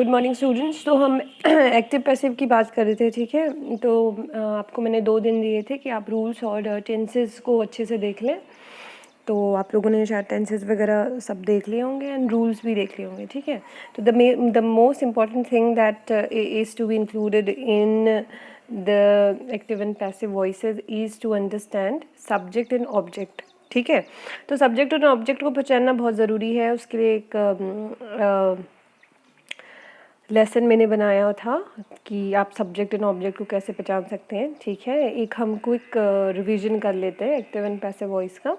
Good morning students. तो हम active passive की बात कर रहे थे, ठीक है। तो आपको मैंने 2 दिन दिए थे कि आप रूल्स और टेंसेस को अच्छे से देख लें। तो आप लोगों ने शायद टेंसेस वगैरह सब देख लिए होंगे एंड रूल्स भी देख लिए होंगे, ठीक है। तो the most important thing that is to be included in the active and passive voices is to understand subject and object, ठीक है। तो सब्जेक्ट और ऑब्जेक्ट को पहचानना बहुत ज़रूरी है। उसके लिए एक लेसन मैंने बनाया था कि आप सब्जेक्ट एंड ऑब्जेक्ट को कैसे पहचान सकते हैं, ठीक है। एक हम क्विक रिवीजन कर लेते हैं एक्टिव एंड पैसिव वॉइस का।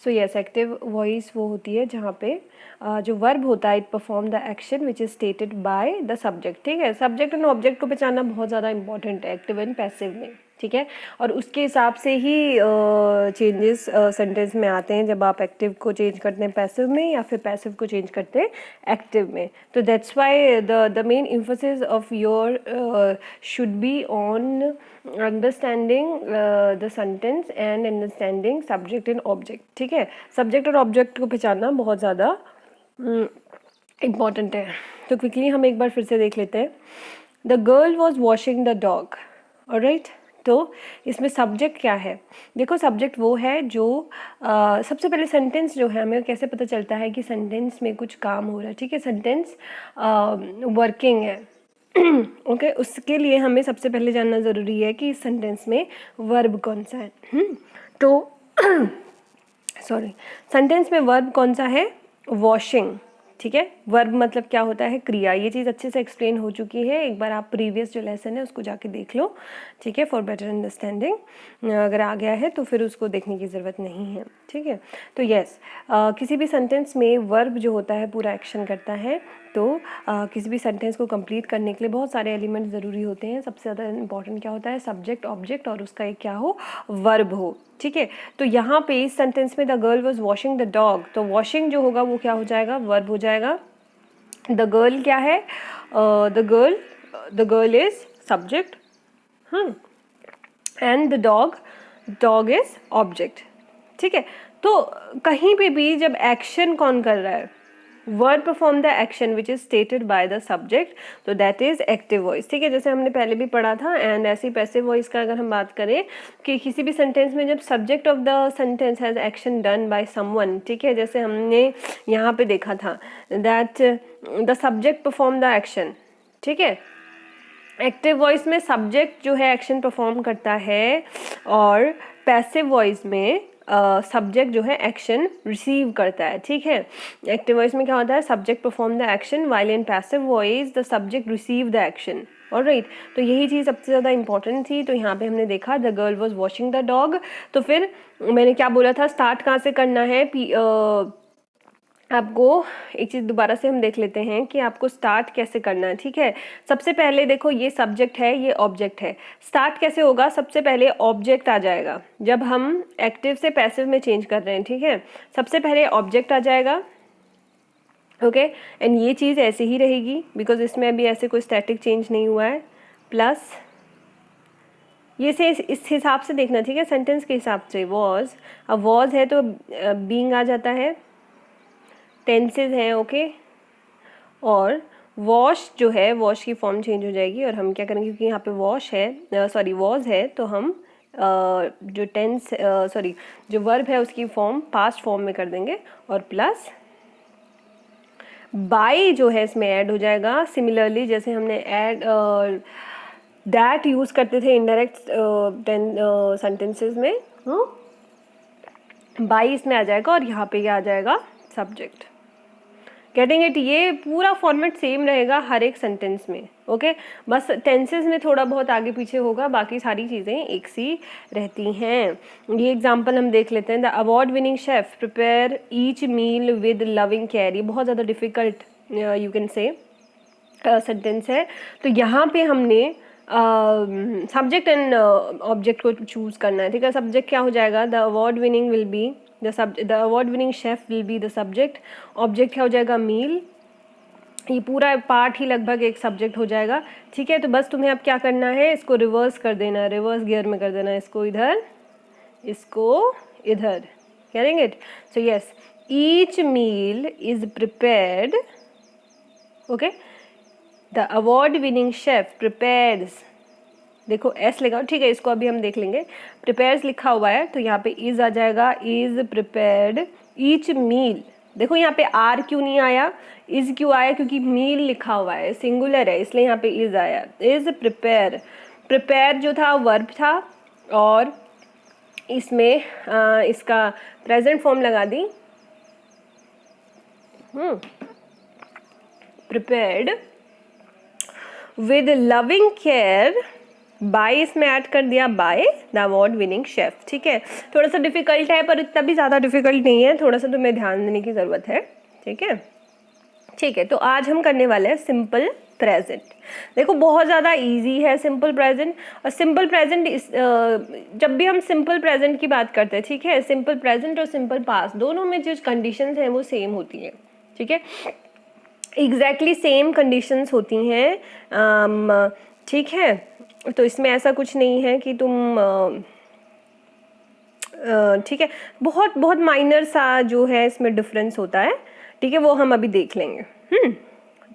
सो यस, एक्टिव वॉइस वो होती है जहाँ पे जो वर्ब होता है, it perform the action which is stated by the subject, ठीक है। सब्जेक्ट एंड ऑब्जेक्ट को पहचानना बहुत ज़्यादा इंपॉर्टेंट है एक्टिव एंड पैसिव में, ठीक है। और उसके हिसाब से ही चेंजेस सेंटेंस में आते हैं जब आप एक्टिव को चेंज करते हैं पैसिव में या फिर पैसिव को चेंज करते हैं एक्टिव में। तो that's why the main emphasis of your should be on understanding the sentence and understanding subject and object, ठीक है। सब्जेक्ट और ऑब्जेक्ट को पहचानना बहुत ज़्यादा इम्पॉर्टेंट है। तो क्विकली हम एक बार फिर से देख लेते हैं। The girl was washing the dog, alright. तो इसमें सब्जेक्ट क्या है? देखो, सब्जेक्ट वो है जो सबसे पहले सेंटेंस जो है, हमें कैसे पता चलता है कि सेंटेंस में कुछ काम हो रहा है, ठीक है। सेंटेंस वर्किंग है ओके उसके लिए हमें सबसे पहले जानना ज़रूरी है कि इस सेंटेंस में वर्ब कौन सा है। तो सॉरी, सेंटेंस में वर्ब कौन सा है? वॉशिंग, ठीक है। वर्ब मतलब क्या होता है? क्रिया। ये चीज़ अच्छे से एक्सप्लेन हो चुकी है, एक बार आप प्रीवियस जो लेसन है उसको जाके देख लो, ठीक है, फॉर बेटर अंडरस्टैंडिंग। अगर आ गया है तो फिर उसको देखने की ज़रूरत नहीं है, ठीक है। तो यस, किसी भी सेंटेंस में वर्ब जो होता है पूरा एक्शन करता है। तो किसी भी सेंटेंस को कंप्लीट करने के लिए बहुत सारे एलिमेंट ज़रूरी होते हैं। सबसे ज़्यादा इंपॉर्टेंट क्या होता है? सब्जेक्ट, ऑब्जेक्ट और उसका एक क्या हो? वर्ब हो, ठीक है। तो यहाँ पे इस सेंटेंस में the girl was washing the dog, तो वॉशिंग जो होगा वो क्या हो जाएगा? वर्ब हो जाएगा। द गर्ल क्या है? The girl is subject, and the dog is object, ठीक है। तो कहीं पे भी जब एक्शन कौन कर रहा है? Verb perform the action which is stated by the subject, तो दैट इज एक्टिव वॉइस, ठीक है। जैसे हमने पहले भी पढ़ा था। एंड ऐसी पैसिव वॉइस का अगर हम बात करें कि किसी भी सेंटेंस में जब subject of the sentence has action done by someone, ठीक है, जैसे हमने यहाँ पे देखा था that the subject perform the action, ठीक है। एक्टिव वॉइस में सब्जेक्ट जो है एक्शन परफॉर्म करता है और पैसिव वॉइस में सब्जेक्ट जो है एक्शन रिसीव करता है, ठीक है। एक्टिव वॉइस में क्या होता है? Subject perform the action while in passive voice the subject receive the action, alright. तो यही चीज़ सबसे ज़्यादा इंपॉर्टेंट थी। तो यहाँ पे हमने देखा the girl was washing the dog. तो फिर मैंने क्या बोला था? स्टार्ट कहाँ से करना है? आपको एक चीज़ दोबारा से हम देख लेते हैं कि आपको स्टार्ट कैसे करना है, ठीक है। सबसे पहले देखो, ये सब्जेक्ट है, ये ऑब्जेक्ट है। स्टार्ट कैसे होगा? सबसे पहले ऑब्जेक्ट आ जाएगा जब हम एक्टिव से पैसिव में चेंज कर रहे हैं, ठीक है। सबसे पहले ऑब्जेक्ट आ जाएगा, ओके। एंड ये चीज़ ऐसे ही रहेगी बिकॉज इसमें अभी ऐसे कोई स्टैटिक चेंज नहीं हुआ है। प्लस ये से इस हिसाब से देखना, ठीक है, सेंटेंस के हिसाब से। वॉज, अब वॉज है तो बीइंग आ जाता है, टेंसेज हैं, ओके। और वॉश जो है, वॉश की फॉर्म चेंज हो जाएगी और हम क्या करेंगे, क्योंकि यहाँ पे वॉश है, सॉरी वॉज है, तो हम जो टेंस सॉरी जो वर्ब है उसकी फॉर्म पास्ट फॉर्म में कर देंगे। और प्लस बाई जो है इसमें ऐड हो जाएगा। सिमिलरली जैसे हमने ऐड दैट यूज़ करते थे इनडायरेक्ट सेंटेंसेस में, बाई इसमें आ जाएगा और यहाँ पे क्या आ जाएगा? सब्जेक्ट। Getting it? ये पूरा फॉर्मेट सेम रहेगा हर एक सेंटेंस में, ओके। बस टेंसेस में थोड़ा बहुत आगे पीछे होगा, बाकी सारी चीज़ें एक सी रहती हैं। ये एग्जांपल हम देख लेते हैं। The award winning chef prepare each meal with loving care. ये बहुत ज़्यादा difficult you can say sentence है। तो यहाँ पे हमने सब्जेक्ट एंड ऑब्जेक्ट को चूज़ करना है, ठीक है। सब्जेक्ट क्या हो जाएगा? The award winning will be the award winning chef will be the subject. Object क्या हो जाएगा? मील। ये पूरा पार्ट ही लगभग एक सब्जेक्ट हो जाएगा, ठीक है। तो बस तुम्हें अब क्या करना है? इसको रिवर्स कर देना है, रिवर्स गियर में कर देना है। इसको इधर, इसको इधर, getting it? So yes, each meal is prepared, okay. The award winning chef prepares, देखो एस लगाओ, ठीक है, इसको अभी हम देख लेंगे। प्रिपेयर्स लिखा हुआ है तो यहाँ पे इज आ जाएगा, इज प्रिपेयर्ड ईच मील। देखो यहाँ पे आर क्यों नहीं आया, इज क्यों आया, क्योंकि मील लिखा हुआ है, सिंगुलर है, इसलिए यहाँ पे इज आया। इज प्रिपेयर, प्रिपेयर जो था वर्ब था, और इसमें इसका प्रेजेंट फॉर्म लगा दी, prepared with loving care by, इसमें ऐड कर दिया by the award winning chef. ठीक है, थोड़ा सा डिफिकल्ट है पर इतना भी ज़्यादा डिफिकल्ट नहीं है, थोड़ा सा तुम्हें ध्यान देने की ज़रूरत है। ठीक है, ठीक है, तो आज हम करने वाले हैं सिंपल प्रेजेंट। देखो बहुत ज़्यादा इजी है सिंपल प्रेजेंट, और सिंपल प्रेजेंट जब भी हम सिंपल प्रेजेंट की बात करते हैं, ठीक है, सिंपल प्रेजेंट और सिंपल पास्ट दोनों में जो कंडीशंस हैं वो सेम होती हैं। ठीक है, एग्जैक्टली सेम कंडीशंस होती हैं। ठीक है, तो इसमें ऐसा कुछ नहीं है कि तुम ठीक है, बहुत बहुत माइनर सा जो है इसमें डिफरेंस होता है। ठीक है, वो हम अभी देख लेंगे।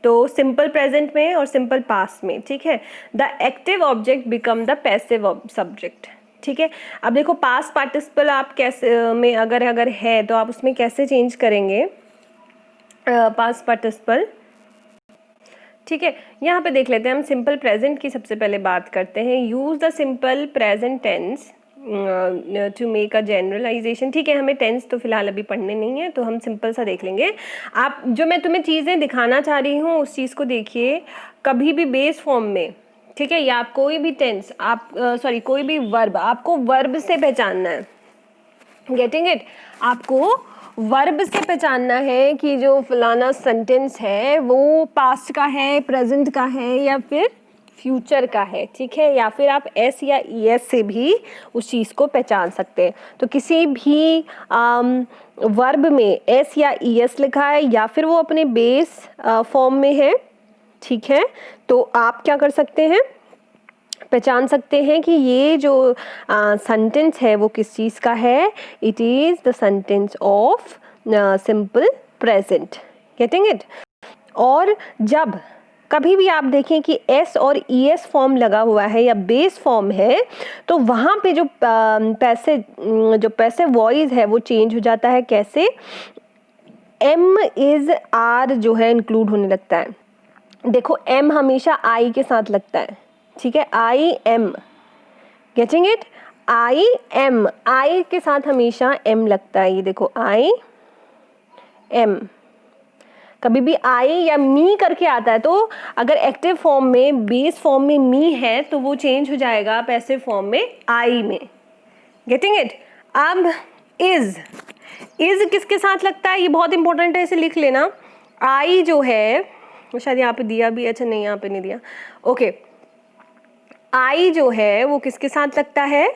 तो सिंपल प्रेजेंट में और सिंपल पास्ट में, ठीक है, the active object become the passive subject. ठीक है, अब देखो पास्ट पार्टिसिपल आप कैसे में अगर है तो आप उसमें कैसे चेंज करेंगे पास्ट पार्टिसिपल। ठीक है, यहाँ पे देख लेते हैं हम सिंपल प्रेजेंट की सबसे पहले बात करते हैं। Use the simple present tense to make a generalisation. ठीक है, हमें टेंस तो फिलहाल अभी पढ़ने नहीं है, तो हम सिंपल सा देख लेंगे। आप जो मैं तुम्हें चीज़ें दिखाना चाह रही हूँ उस चीज़ को देखिए। कभी भी बेस फॉर्म में, ठीक है, या आप कोई भी टेंस आप सॉरी कोई भी वर्ब, आपको वर्ब से पहचानना है। गेटिंग इट, आपको वर्ब से पहचानना है कि जो फलाना सेंटेंस है वो पास्ट का है, प्रेजेंट का है, या फिर फ्यूचर का है। ठीक है, या फिर आप एस या ई एस से भी उस चीज़ को पहचान सकते हैं। तो किसी भी वर्ब में एस या ई एस लिखा है या फिर वो अपने बेस फॉर्म में है, ठीक है, तो आप क्या कर सकते हैं, पहचान सकते हैं कि ये जो सेंटेंस है वो किस चीज़ का है। It is the sentence of simple present. Getting it. और जब कभी भी आप देखें कि एस और ई एस फॉर्म लगा हुआ है या बेस फॉर्म है, तो वहाँ पे जो पैसिव वॉइस है वो चेंज हो जाता है। कैसे? एम इज आर जो है इंक्लूड होने लगता है। देखो एम हमेशा आई के साथ लगता है। ठीक है, I am, getting it, I am, I के साथ हमेशा एम लगता है। ये देखो आई एम, कभी भी आई या मी करके आता है तो अगर एक्टिव फॉर्म में बेस फॉर्म में मी है तो वो चेंज हो जाएगा पैसिव फॉर्म में आई में। Getting it. अब इज, इज किसके साथ लगता है, ये बहुत इंपॉर्टेंट है, इसे लिख लेना। आई जो है वो शायद यहाँ पे दिया भी, अच्छा नहीं यहाँ पे नहीं दिया, ओके। आई जो है वो किसके साथ लगता है,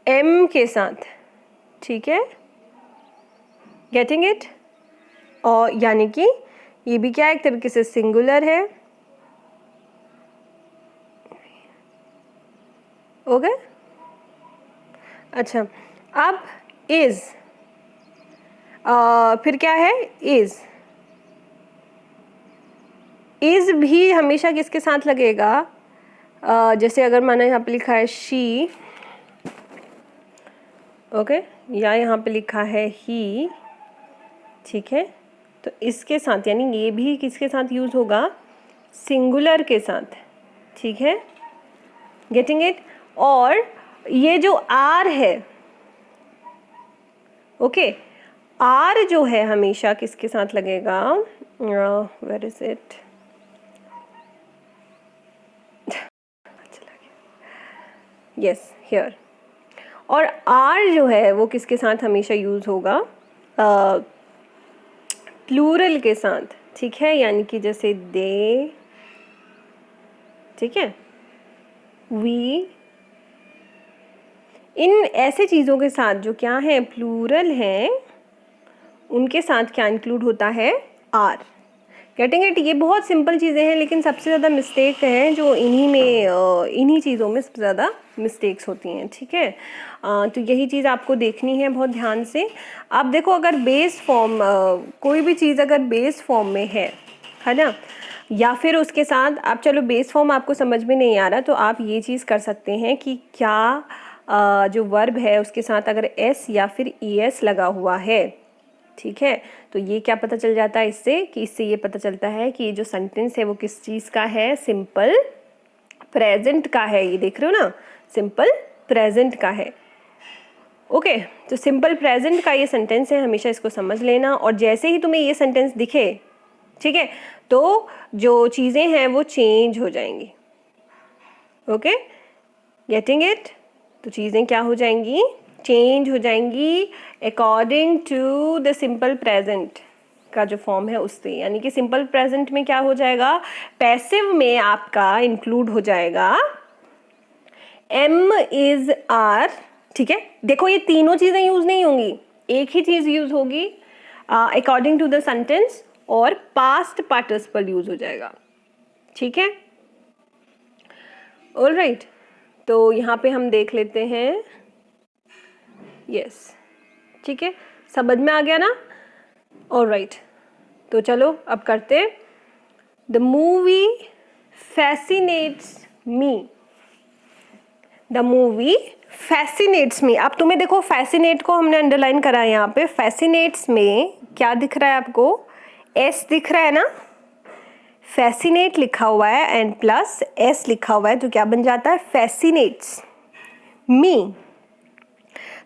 एम के साथ। ठीक है, गेटिंग इट। और यानी कि ये भी क्या एक तरीके से सिंगुलर है। ओके, अच्छा, अब इज फिर क्या है, इज, इज भी हमेशा किसके साथ लगेगा, जैसे अगर मैंने यहाँ पे लिखा है शी, ओके, या यहाँ पे लिखा है ही, ठीक है, तो इसके साथ यानी ये भी किसके साथ यूज होगा, सिंगुलर के साथ। ठीक है, गेटिंग इट। और ये जो आर है, ओके, आर जो है हमेशा किसके साथ लगेगा, where is it, yes here. और आर जो है वो किसके साथ हमेशा यूज होगा, प्लूरल के साथ। ठीक है, यानी कि जैसे दे, ठीक है, वी, इन ऐसे चीज़ों के साथ जो क्या है, प्लूरल हैं, उनके साथ क्या इंक्लूड होता है, आर। Getting it. ये बहुत सिंपल चीज़ें हैं लेकिन सबसे ज़्यादा मिस्टेक हैं जो इन्हीं चीज़ों में सबसे ज़्यादा मिस्टेक्स होती हैं। ठीक है, तो यही चीज़ आपको देखनी है बहुत ध्यान से। आप देखो अगर बेस फॉर्म कोई भी चीज़ अगर बेस फॉर्म में है, है ना। या फिर उसके साथ आप, चलो बेस फॉर्म आपको समझ में नहीं आ रहा तो आप ये चीज़ कर सकते हैं कि क्या जो वर्ब है उसके साथ अगर एस या फिर ईएस लगा हुआ है, ठीक है, तो ये क्या पता चल जाता है इससे, कि इससे ये पता चलता है कि ये जो सेंटेंस है वो किस चीज़ का है, सिंपल प्रेजेंट का है। ये देख रहे हो ना, सिंपल प्रेजेंट का है। ओके, तो सिंपल प्रेजेंट का ये सेंटेंस है, हमेशा इसको समझ लेना। और जैसे ही तुम्हें ये सेंटेंस दिखे, ठीक है, तो जो चीज़ें हैं वो चेंज हो जाएंगी। Okay, getting it? तो चीज़ें क्या हो जाएंगी, चेंज हो जाएंगी according to the simple present का जो फॉर्म है उससे। यानी कि सिंपल प्रेजेंट में क्या हो जाएगा, पैसिव में आपका इंक्लूड हो जाएगा एम इज आर, ठीक है। देखो ये तीनों चीज़ें यूज़ नहीं होंगी, एक ही चीज़ यूज़ होगी अकॉर्डिंग टू द सेंटेंस, और पास्ट पार्टिसिपल यूज़ हो जाएगा, ठीक है। ऑलराइट, तो यहाँ पे हम देख लेते हैं, यस, ठीक है, समझ में आ गया ना। ऑलराइट, तो चलो अब करते हैं। The movie fascinates me, the movie fascinates me. अब तुम्हें देखो, फैसिनेट को हमने अंडरलाइन करा है यहाँ पे। फैसिनेट्स में क्या दिख रहा है आपको, एस दिख रहा है ना, फैसिनेट लिखा हुआ है एंड प्लस एस लिखा हुआ है, तो क्या बन जाता है, फैसिनेट्स मी।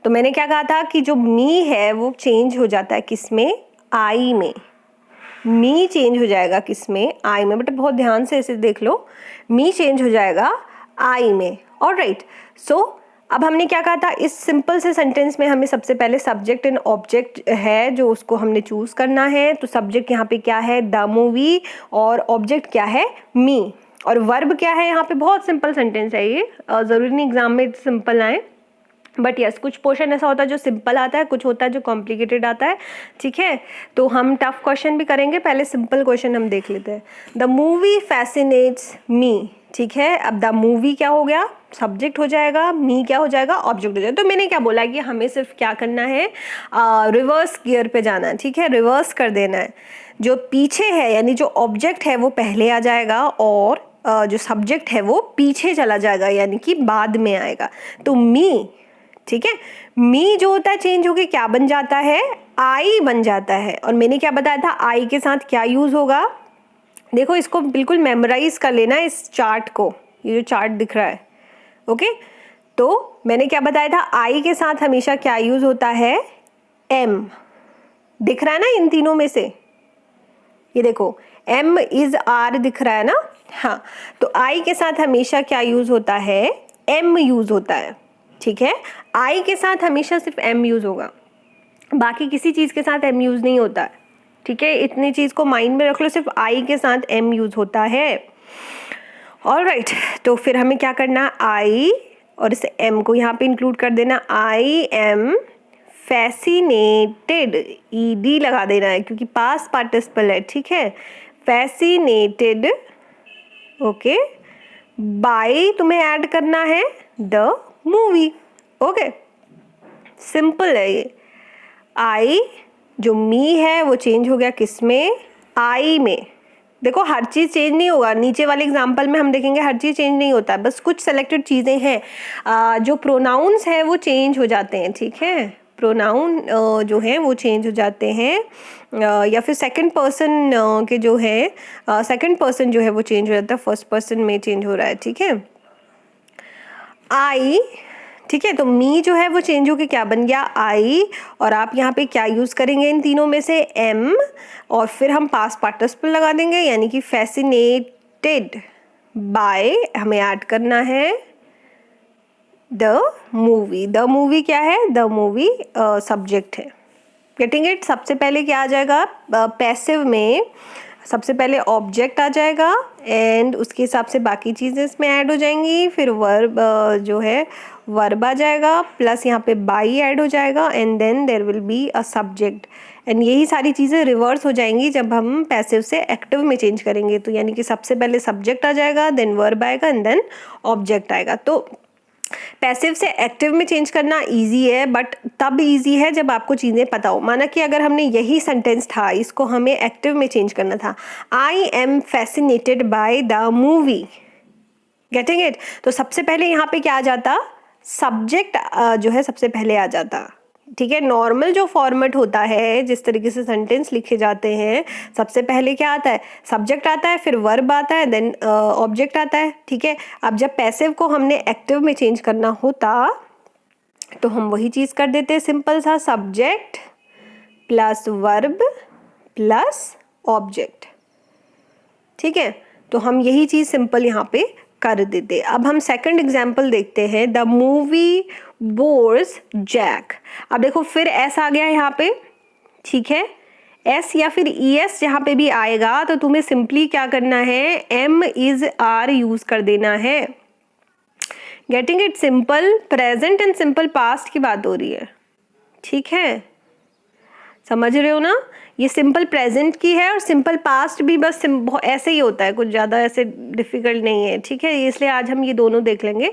तो मैंने क्या कहा था कि जो मी है वो चेंज हो जाता है किसमें, आई में। मी चेंज हो जाएगा किसमें, आई में। बट बहुत ध्यान से इसे देख लो, मी चेंज हो जाएगा आई में। ऑलराइट, सो अब हमने क्या कहा था, इस सिंपल से सेंटेंस में हमें सबसे पहले सब्जेक्ट एंड ऑब्जेक्ट है जो उसको हमने चूज करना है। तो सब्जेक्ट यहाँ पे क्या है, द मूवी, और ऑब्जेक्ट क्या है, मी, और वर्ब क्या है यहाँ पे। बहुत सिंपल सेंटेंस है ये, ज़रूरी नहीं एग्जाम में सिंपल आए, बट यस कुछ पोर्शन ऐसा होता है जो सिंपल आता है, कुछ होता है जो कॉम्प्लिकेटेड आता है, ठीक है। तो हम टफ क्वेश्चन भी करेंगे, पहले सिंपल क्वेश्चन हम देख लेते हैं। द मूवी फैसिनेट्स मी, ठीक है। अब द मूवी क्या हो गया, सब्जेक्ट हो जाएगा, मी क्या हो जाएगा, ऑब्जेक्ट हो जाएगा। तो मैंने क्या बोला कि हमें सिर्फ क्या करना है, रिवर्स गियर पे जाना है, ठीक है, रिवर्स कर देना है। जो पीछे है यानी जो ऑब्जेक्ट है वो पहले आ जाएगा, और जो सब्जेक्ट है वो पीछे चला जाएगा, यानी कि बाद में आएगा। तो मी, ठीक है, मी जो होता है चेंज होके क्या बन जाता है, आई बन जाता है। और मैंने क्या बताया था, आई के साथ क्या यूज होगा, देखो इसको बिल्कुल मेमोराइज कर लेना इस चार्ट को, ये जो चार्ट दिख रहा है। ओके, तो मैंने क्या बताया था, आई के साथ हमेशा क्या यूज होता है, एम। दिख रहा है ना इन तीनों में से, ये देखो एम इज आर दिख रहा है ना, हाँ। तो आई के साथ हमेशा क्या यूज होता है, एम यूज होता है, ठीक है। आई के साथ हमेशा सिर्फ एम यूज होगा, बाकी किसी चीज के साथ एम यूज नहीं होता है, ठीक है। इतनी चीज को माइंड में रख लो, सिर्फ आई के साथ एम यूज होता है। ऑलराइट, तो फिर हमें क्या करना, आई और इस एम को यहाँ पे इंक्लूड कर देना, आई एम फैसिनेटेड, ईडी लगा देना है क्योंकि पास्ट पार्टिसिपल है, ठीक है। फैसिनेटेड, ओके, बाय तुम्हें ऐड करना है द मूवी। ओके, सिंपल है ये। आई जो मी है वो चेंज हो गया किस में, आई में। देखो हर चीज़ चेंज नहीं होगा, नीचे वाले एग्जाम्पल में हम देखेंगे हर चीज़ चेंज नहीं होता, बस कुछ सेलेक्टेड चीज़ें हैं। जो प्रोनाउंस हैं वो चेंज हो जाते हैं, ठीक है। प्रोनाउन जो हैं वो चेंज हो जाते हैं, या फिर सेकंड पर्सन के जो है, सेकंड पर्सन जो है वो चेंज हो जाता है, फर्स्ट पर्सन में चेंज हो रहा है, ठीक है। आई, ठीक है, तो मी जो है वो चेंज होके क्या बन गया, आई, और आप यहाँ पे क्या यूज़ करेंगे इन तीनों में से, एम, और फिर हम पास्ट पार्टिसिपल लगा देंगे, यानी कि फैसिनेटेड बाय हमें ऐड करना है द मूवी। द मूवी क्या है, द मूवी सब्जेक्ट है। Getting it? सबसे पहले क्या आ जाएगा, पैसिव में सबसे पहले ऑब्जेक्ट आ जाएगा एंड उसके हिसाब से बाकी चीज़ें इसमें ऐड हो जाएंगी, फिर वर्ब जो है वर्ब आ जाएगा, प्लस यहाँ पे बाई ऐड हो जाएगा and then there will be a subject. And यही सारी चीज़ें रिवर्स हो जाएंगी जब हम पैसिव से एक्टिव में चेंज करेंगे। तो यानी कि सबसे पहले सब्जेक्ट आ जाएगा, देन वर्ब आएगा एंड देन ऑब्जेक्ट आएगा। तो पैसिव से एक्टिव में चेंज करना इजी है, बट तब इजी है जब आपको चीज़ें पता हो। माना कि अगर हमने यही सेंटेंस था, इसको हमें एक्टिव में चेंज करना था, I am fascinated by the movie, getting it. तो सबसे पहले यहाँ पे क्या आ जाता, सब्जेक्ट जो है सबसे पहले आ जाता, ठीक है। नॉर्मल जो फॉर्मेट होता है, जिस तरीके से सेंटेंस लिखे जाते हैं, सबसे पहले क्या आता है, सब्जेक्ट आता है, फिर वर्ब आता है, देन ऑब्जेक्ट आता है, ठीक है। अब जब पैसिव को हमने एक्टिव में चेंज करना होता तो हम वही चीज़ कर देते, सिंपल सा, subject plus verb plus object, ठीक है। तो हम यही चीज़ सिंपल यहाँ पे कर देते। अब हम सेकंड एग्जाम्पल देखते हैं, द मूवी बोर्स जैक। अब देखो फिर एस आ गया यहाँ पे, ठीक है। एस या फिर ई एस जहाँ पे भी आएगा तो तुम्हें सिंपली क्या करना है, एम इज आर यूज कर देना है। Getting it, simple present and simple past की बात हो रही है, ठीक है, समझ रहे हो ना। ये सिंपल प्रेजेंट की है और सिंपल पास्ट भी बस ऐसे ही होता है, कुछ ज़्यादा ऐसे डिफिकल्ट नहीं है, ठीक है। इसलिए आज हम ये दोनों देख लेंगे,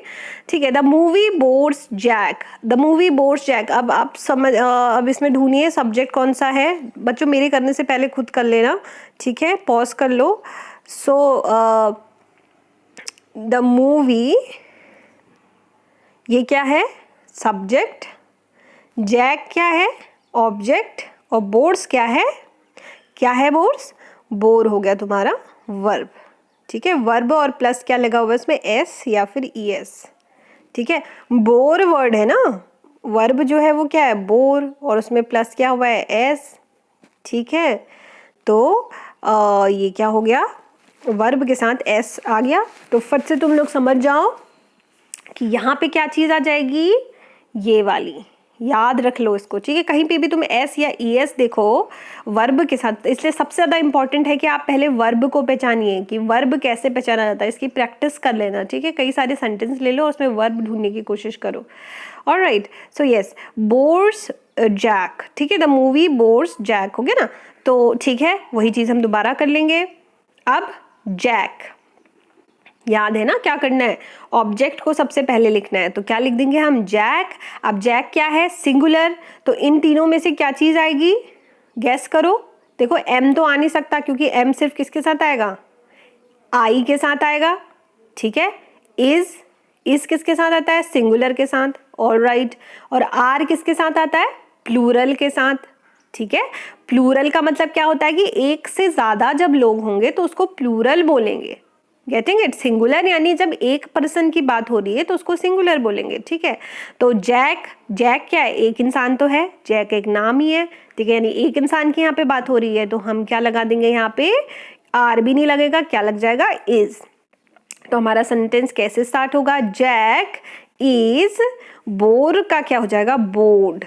ठीक है। The movie bores Jack, the movie bores Jack. अब आप समझ, अब इसमें ढूंढिए सब्जेक्ट कौन सा है। बच्चों मेरे करने से पहले खुद कर लेना, ठीक है, पॉज कर लो। सो द मूवी, ये क्या है, सब्जेक्ट, जैक क्या है, ऑब्जेक्ट, और बोर्ड्स क्या है, बोर्ड्स, बोर हो गया तुम्हारा वर्ब, ठीक है। वर्ब और प्लस क्या लगा हुआ है इसमें, एस या फिर ई एस, ठीक है। बोर वर्ड है ना, वर्ब जो है वो क्या है, बोर, और उसमें प्लस क्या हुआ है, एस, ठीक है। तो ये क्या हो गया, वर्ब के साथ एस आ गया। तो फट से तुम लोग समझ जाओ कि यहाँ पे क्या चीज़ आ जाएगी, ये वाली, याद रख लो इसको, ठीक है। कहीं पे भी तुम एस या ई एस देखो वर्ब के साथ, इसलिए सबसे ज़्यादा इंपॉर्टेंट है कि आप पहले वर्ब को पहचानिए कि वर्ब कैसे पहचाना जाता है, इसकी प्रैक्टिस कर लेना, ठीक है। कई सारे सेंटेंस ले लो और उसमें वर्ब ढूंढने की कोशिश करो। Alright, so yes, bores Jack, ठीक है, द मूवी बोर्स जैक हो गया ना। तो ठीक है, वही चीज़ हम दोबारा कर लेंगे। अब जैक, याद है ना क्या करना है, ऑब्जेक्ट को सबसे पहले लिखना है, तो क्या लिख देंगे हम, जैक। अब जैक क्या है, सिंगुलर, तो इन तीनों में से क्या चीज़ आएगी, गैस करो। देखो एम तो आ नहीं सकता क्योंकि एम सिर्फ किसके साथ आएगा, आई के साथ आएगा, ठीक है। इज किसके साथ आता है, सिंगुलर के साथ, ऑलराइट। और आर किसके साथ आता है, प्लूरल के साथ, ठीक है। प्लूरल का मतलब क्या होता है कि एक से ज्यादा जब लोग होंगे तो उसको प्लूरल बोलेंगे, गेटिंग इट। सिंगुलर यानी जब एक पर्सन की बात हो रही है तो उसको सिंगुलर बोलेंगे, ठीक है। तो जैक, जैक क्या है, एक इंसान तो है, जैक एक नाम ही है, ठीक है, यानी एक इंसान की यहाँ पे बात हो रही है, तो हम क्या लगा देंगे यहाँ पे, आर भी नहीं लगेगा, क्या लग जाएगा, इज। तो हमारा सेंटेंस कैसे स्टार्ट होगा, जैक इज बोर का क्या हो जाएगा, बोर्ड,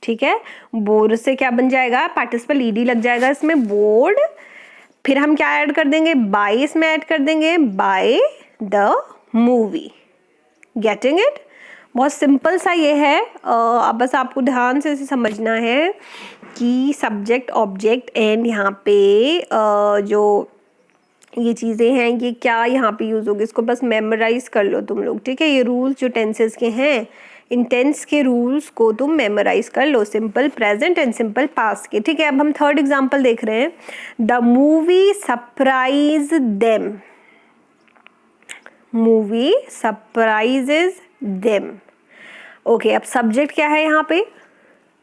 ठीक है। बोर से क्या बन जाएगा, पार्टिसिपल ईडी लग जाएगा इसमें, बोर्ड। फिर हम क्या ऐड कर देंगे, बाय इसमें ऐड कर देंगे, by the movie, getting it. बहुत सिंपल सा ये है। अब बस आपको ध्यान से इसे समझना है कि सब्जेक्ट, ऑब्जेक्ट एंड यहाँ पे जो ये चीज़ें हैं ये क्या यहाँ पे यूज़ होगी, इसको बस मेमोराइज कर लो तुम लोग, ठीक है। ये रूल्स जो टेंसेस के हैं, इन टेंस के रूल्स को तुम मेमोराइज कर लो, simple present and simple past के, ठीक है। अब हम थर्ड एग्जांपल देख रहे हैं, the movie surprise them, movie surprises them, okay. अब सब्जेक्ट क्या है यहाँ पे,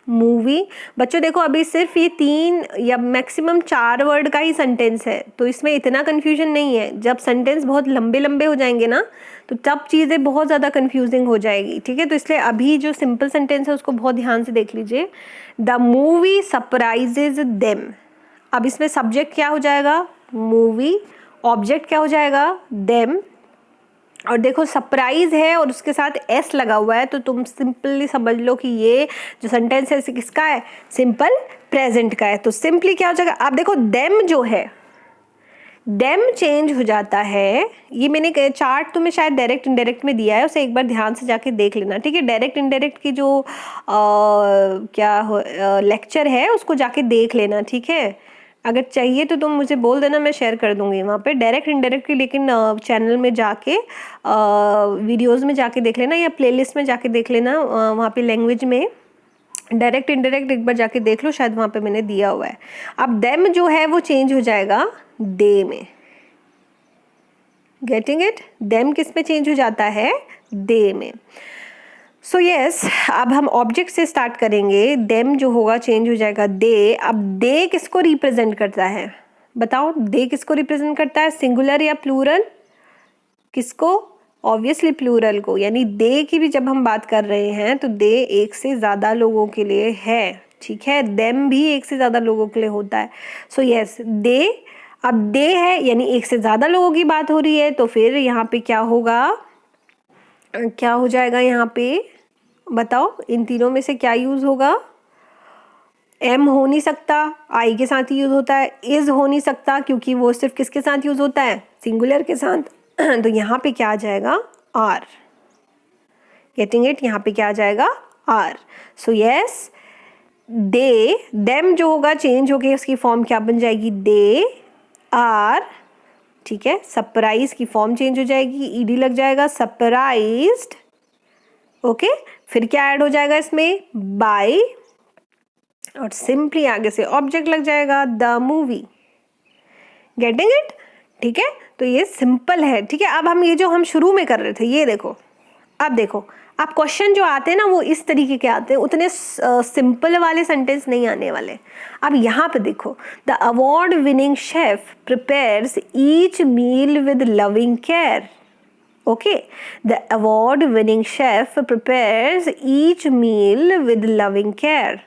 मूवी। बच्चों देखो अभी सिर्फ ये 3 या मैक्सिमम 4 वर्ड का ही सेंटेंस है, तो इसमें इतना कंफ्यूजन नहीं है। जब सेंटेंस बहुत लंबे लंबे हो जाएंगे ना तो तब चीज़ें बहुत ज़्यादा कंफ्यूजिंग हो जाएगी, ठीक है। तो इसलिए अभी जो सिंपल सेंटेंस है उसको बहुत ध्यान से देख लीजिए, द मूवी सरप्राइजेज देम। अब इसमें सब्जेक्ट क्या हो जाएगा, मूवी, ऑब्जेक्ट क्या हो जाएगा, देम। और देखो सरप्राइज है और उसके साथ एस लगा हुआ है, तो तुम सिंपली समझ लो कि ये जो सेंटेंस है किसका है, सिंपल प्रेजेंट का है। तो सिंपली क्या हो जाएगा, आप देखो देम जो है, देम चेंज हो जाता है। ये मैंने चार्ट तुम्हें शायद डायरेक्ट इनडायरेक्ट में दिया है, उसे एक बार ध्यान से जाके देख लेना, ठीक है। डायरेक्ट इनडायरेक्ट की जो क्या लेक्चर है उसको जाके देख लेना, ठीक है। अगर चाहिए तो तुम मुझे बोल देना, मैं शेयर कर दूंगी वहाँ पे डायरेक्ट इनडायरेक्टली, लेकिन चैनल में जाके वीडियोस में जाके देख लेना या प्लेलिस्ट में जाके देख लेना, वहाँ पे लैंग्वेज में डायरेक्ट इनडायरेक्ट एक बार जाके देख लो, शायद वहाँ पे मैंने दिया हुआ है। अब देम जो है वो चेंज हो जाएगा दे में। Getting it? देम किस में चेंज हो जाता है? दे में। सो यस, अब हम ऑब्जेक्ट से स्टार्ट करेंगे। देम जो होगा चेंज हो जाएगा दे। अब दे किसको रिप्रेजेंट करता है? बताओ, दे किसको रिप्रेजेंट करता है, सिंगुलर या प्लूरल? किसको? ऑब्वियसली प्लूरल को, यानी दे की भी जब हम बात कर रहे हैं तो दे एक से ज़्यादा लोगों के लिए है, ठीक है। देम भी एक से ज़्यादा लोगों के लिए होता है। सो यस, दे। अब दे है यानी एक से ज़्यादा लोगों की बात हो रही है, तो फिर यहाँ पे क्या होगा, क्या हो जाएगा यहाँ पे? बताओ, इन तीनों में से क्या यूज़ होगा? एम हो नहीं सकता, आई के साथ ही यूज़ होता है। इज़ हो नहीं सकता क्योंकि वो सिर्फ किसके साथ यूज़ होता है? सिंगुलर के साथ। तो यहाँ पे क्या आ जाएगा? आर। Getting it? यहाँ पे क्या आ जाएगा? Are. So yes, they, them जो होगा चेंज होके उसकी फॉर्म क्या बन जाएगी? दे आर, ठीक है। सरप्राइज की फॉर्म चेंज हो जाएगी, ईडी लग जाएगा, सरप्राइज्ड। ओके, फिर क्या ऐड हो जाएगा इसमें? बाय, और सिंपली आगे से ऑब्जेक्ट लग जाएगा, द मूवी। Getting it? ठीक है, तो ये सिंपल है, ठीक है। अब हम ये जो हम शुरू में कर रहे थे, ये देखो, अब देखो, अब क्वेश्चन जो आते हैं ना वो इस तरीके के आते हैं, उतने सिंपल वाले सेंटेंस नहीं आने वाले। अब यहाँ पे देखो, the award winning chef prepares each meal with loving care. Okay, the award winning chef prepares each meal with loving care.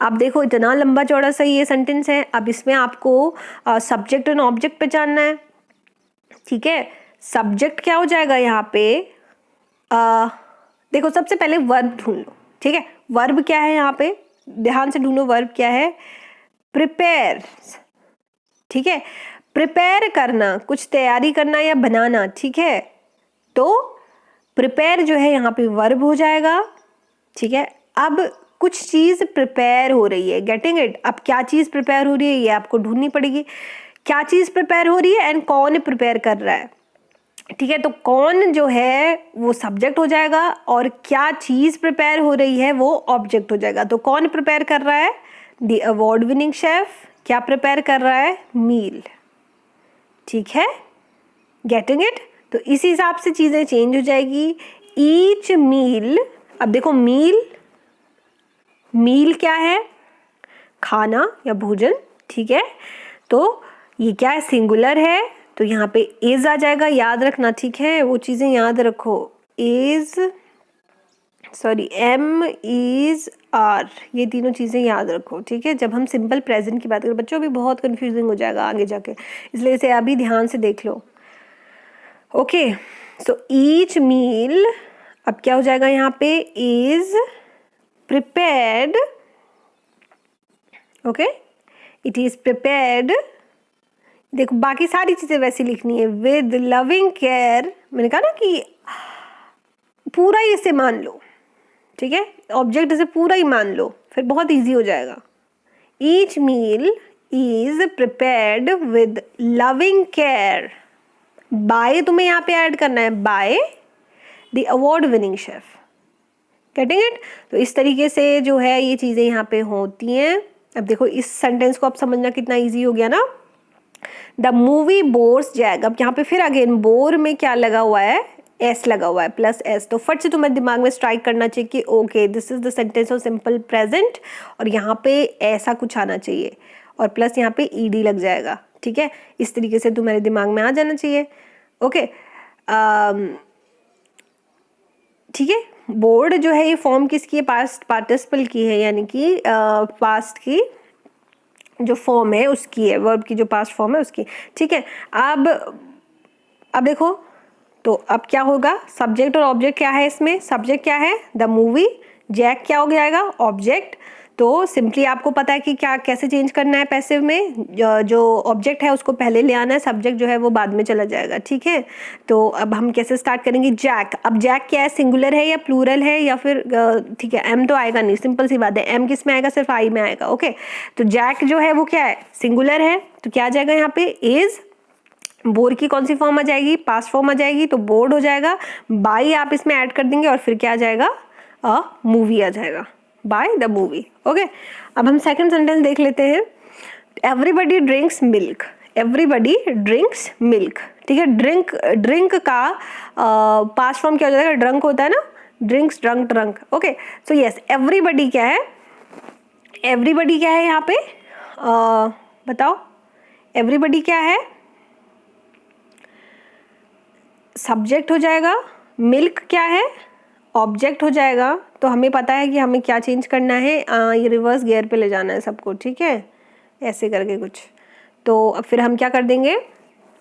अब देखो, इतना लंबा चौड़ा सा ये सेंटेंस है। अब इसमें आपको सब्जेक्ट एंड ऑब्जेक्ट पहचानना है, ठीक है। सब्जेक्ट क्या हो जाएगा यहाँ पे? देखो, सबसे पहले वर्ब ढूंढ लो, ठीक है। वर्ब क्या है यहाँ पे? ध्यान से ढूंढो, वर्ब क्या है? प्रिपेयर, ठीक है। प्रिपेयर करना, कुछ तैयारी करना या बनाना, ठीक है। तो प्रिपेयर जो है यहाँ पे वर्ब हो जाएगा, ठीक है। अब कुछ चीज प्रिपेयर हो रही है, गेटिंग इट? अब क्या चीज प्रिपेयर हो रही है ये आपको ढूंढनी पड़ेगी। क्या चीज प्रिपेयर हो रही है एंड कौन प्रिपेयर कर रहा है, ठीक है। तो कौन जो है वो सब्जेक्ट हो जाएगा और क्या चीज प्रिपेयर हो रही है वो ऑब्जेक्ट हो जाएगा। तो कौन प्रिपेयर कर रहा है? The award winning chef. क्या प्रिपेयर कर रहा है? मील, ठीक है। Getting it? तो इस हिसाब से चीजें चेंज हो जाएगी। ईच मील, अब देखो, मील, मील क्या है? खाना या भोजन, ठीक है। तो ये क्या है? सिंगुलर है, तो यहाँ पे इज आ जाएगा, याद रखना, ठीक है। वो चीजें याद रखो, is, sorry, am, is, are, ये तीनों चीजें याद रखो, ठीक है। जब हम सिंपल प्रेजेंट की बात करें, बच्चों भी बहुत कंफ्यूजिंग हो जाएगा आगे जाके, इसलिए इसे अभी ध्यान से देख लो। ओके, सो ईच मील, अब क्या हो जाएगा यहाँ पे? Is prepared, okay, it is prepared. देखो, बाकी सारी चीजें वैसी लिखनी है, विद लविंग केयर। मैंने कहा ना कि पूरा ही इसे मान लो, ठीक है। ऑब्जेक्ट इसे पूरा ही मान लो, फिर बहुत इजी हो जाएगा। Each meal is prepared with loving care by, तुम्हें यहाँ पे ऐड करना है, by the award winning chef. Getting it? तो इस तरीके से जो है ये चीजें यहाँ पे होती हैं। अब देखो, इस सेंटेंस को आप समझना कितना इजी हो गया ना। The movie bores Jack. अब यहाँ पे फिर अगेन बोर में क्या लगा हुआ है? एस लगा हुआ है, प्लस एस। तो फट से तुम्हारे दिमाग में स्ट्राइक करना चाहिए कि okay, this is the sentence of simple present, और यहाँ पे ऐसा कुछ आना चाहिए, और प्लस यहाँ पे ईडी लग जाएगा, ठीक है। इस तरीके से तुम्हारे दिमाग में आ जाना चाहिए। ओके, ठीक है। बोर्ड जो है ये फॉर्म किसकी है? पास्ट पार्टिसिपल की है, यानी कि पास्ट की जो फॉर्म है उसकी है, वर्ब की जो पास्ट फॉर्म है उसकी, ठीक है। अब देखो, तो अब क्या होगा? सब्जेक्ट और ऑब्जेक्ट क्या है इसमें? सब्जेक्ट क्या है? The movie. जैक क्या हो जाएगा? ऑब्जेक्ट। तो सिंपली आपको पता है कि क्या कैसे चेंज करना है पैसिव में, जो ऑब्जेक्ट है उसको पहले ले आना है, सब्जेक्ट जो है वो बाद में चला जाएगा, ठीक है। तो अब हम कैसे स्टार्ट करेंगे, जैक। अब जैक क्या है, सिंगुलर है या प्लूरल है या फिर ठीक है, एम तो आएगा नहीं, सिंपल सी बात है, एम किस में आएगा, सिर्फ आई में आएगा, ओके। तो जैक जो है वो क्या है, सिंगुलर है, तो क्या आ जाएगा यहाँ पे, इज। बोर की कौन सी फॉर्म आ जाएगी, पास्ट फॉर्म आ जाएगी, तो बोर्ड हो जाएगा। बाई आप इसमें ऐड कर देंगे और फिर क्या आ जाएगा, अ मूवी आ जाएगा, बाय द मूवी, ओके। अब हम सेकंड सेंटेंस देख लेते हैं। Everybody drinks milk, everybody drinks milk, ठीक है। ड्रिंक, ड्रिंक का पास्ट फॉर्म क्या हो जाएगा, ड्रंक होता है ना, drinks, drunk, drunk, okay. So yes, everybody क्या है, एवरीबडी क्या है यहाँ पे, बताओ एवरीबडी क्या है, सब्जेक्ट हो जाएगा। मिल्क क्या है, ऑब्जेक्ट हो जाएगा। तो हमें पता है कि हमें क्या चेंज करना है, ये रिवर्स गियर पे ले जाना है सबको, ठीक है, ऐसे करके कुछ। तो अब फिर हम क्या कर देंगे,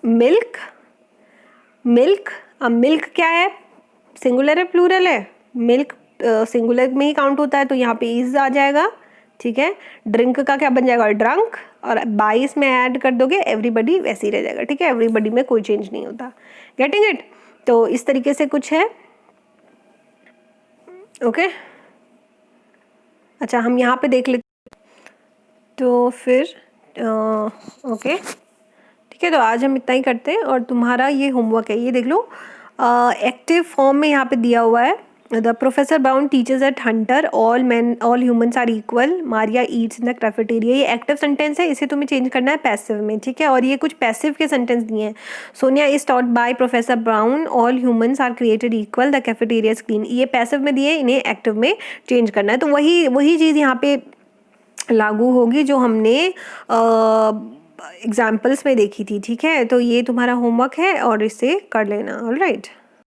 मिल्क, मिल्क। अब मिल्क क्या है, सिंगुलर है प्लूरल है, मिल्क सिंगुलर में ही काउंट होता है, तो यहाँ पे इज आ जाएगा, ठीक है। ड्रिंक का क्या बन जाएगा, ड्रंक, और 22 में ऐड कर दोगे एवरीबडी, वैसे ही रह जाएगा, ठीक है। एवरीबडी में कोई चेंज नहीं होता, गेटिंग इट। तो इस तरीके से कुछ है, ओके। अच्छा, हम यहाँ पे देख लेते, तो फिर ओके, ठीक है। तो आज हम इतना ही करते हैं और तुम्हारा ये होमवर्क है, ये देख लो, एक्टिव फॉर्म में यहाँ पे दिया हुआ है। The professor Brown teachers at Hunter, all man, all humans are equal, Maria eats in the cafeteria. ये एक्टिव सेंटेंस है, इसे तुम्हें चेंज करना है पैसिव में, ठीक है। और ये कुछ पैसिव के सेंटेंस दिए हैं। Sonia is taught by professor Brown, all humans are created equal, the cafeteria is clean. ये पैसिव में दिए, इन्हें एक्टिव में चेंज करना है। तो वही चीज़ यहाँ पे लागू होगी जो हमने एग्जाम्पल्स में देखी थी, ठीक है। तो ये तुम्हारा होमवर्क है और इसे कर लेना, ऑलराइट।